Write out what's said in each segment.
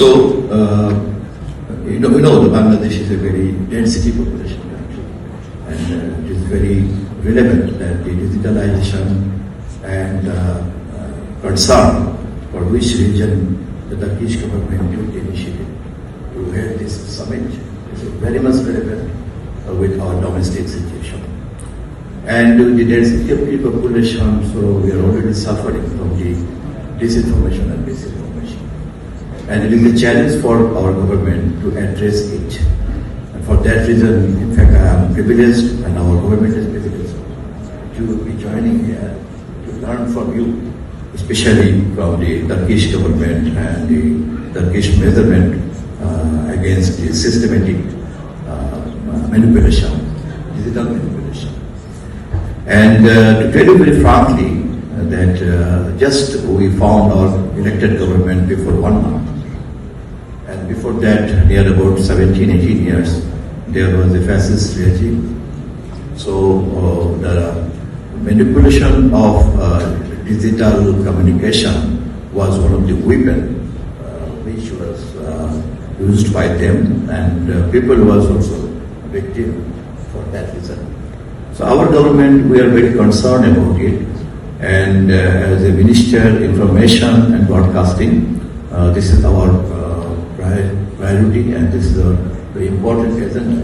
So, we know that Bangladesh is a very density population country, and it is very relevant that the digitalization and concern for which region the Turkish government took the initiative to head this summit is very much relevant with our domestic situation. And with the density of the population, so we are already suffering from the disinformation and misinformation. And it is a challenge for our government to address it. And for that reason, in fact, I am privileged and our government is privileged to be joining here to learn from you, especially from the Turkish government and the Turkish measurement against the systematic manipulation, digital manipulation. And to tell you very frankly that just we found our elected government before 1 month. And before that, near about 17, 18 years, there was a fascist regime. So the manipulation of digital communication was one of the weapons which was used by them, and people was also victim for that reason. So our government, we are very concerned about it, and as a Minister Information and Broadcasting, this is our priority, and this is a very important agenda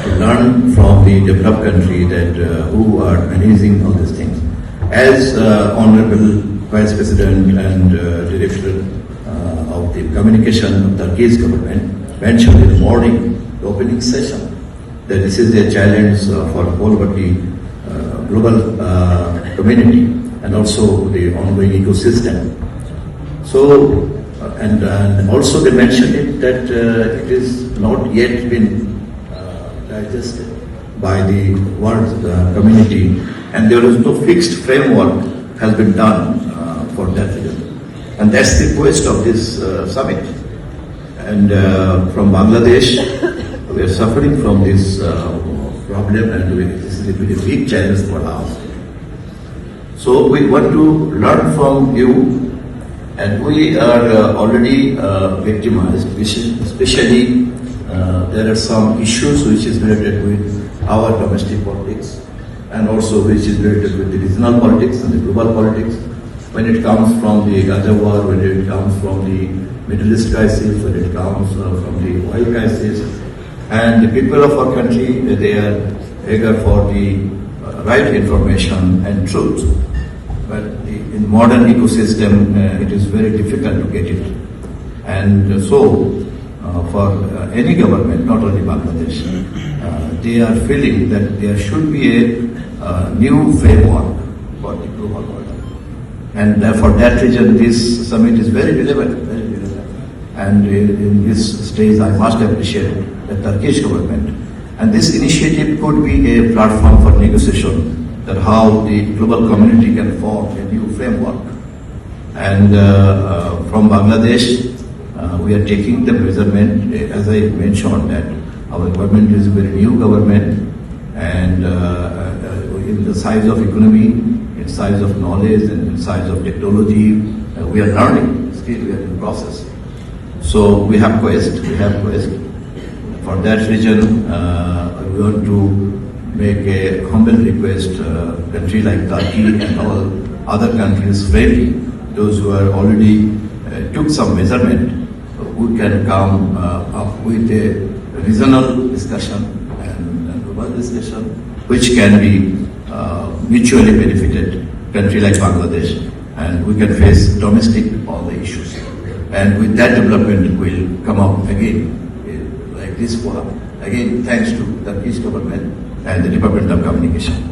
to learn from the developed country that who are managing all these things. As Honorable Vice President and Director of the Communication of the Turkish government mentioned in the morning, the opening session, that this is a challenge for all of the global community and also the ongoing ecosystem. So, and also they mentioned it that it is not yet been digested by the world community, and there is no fixed framework has been done for that reason. And that's the quest of this summit. And from Bangladesh, we are suffering from this problem, and this is a very big challenge for us. So we want to learn from you, and we are already victimized, especially there are some issues which is related with our domestic politics, and also which is related with the regional politics and the global politics. When it comes from the Gaza war, when it comes from the Middle East crisis, when it comes from the oil crisis, and the people of our country, they are eager for the right information and truth. But in modern ecosystem, it is very difficult to get it. And so, for any government, not only Bangladesh, they are feeling that there should be a new framework for the global order. And for that reason, this summit is very relevant, very relevant. And in this stage, I must appreciate the Turkish government. And this initiative could be a platform for negotiation, that how the global community can form a new framework. And from Bangladesh, we are taking the measurement, as I mentioned, that our government is a very new government, and in the size of economy, in size of knowledge, and in size of technology, we are learning, still we are in process. So we have quest. For that reason, we want to make a humble request, country like Turkey and all other countries friendly, those who are already took some measurement, who can come up with a regional discussion and global discussion, which can be mutually benefited, country like Bangladesh, and we can face domestic all the issues. And with that development, we'll come up again like this forum. Again, thanks to the Turkish government and the Department of Communication.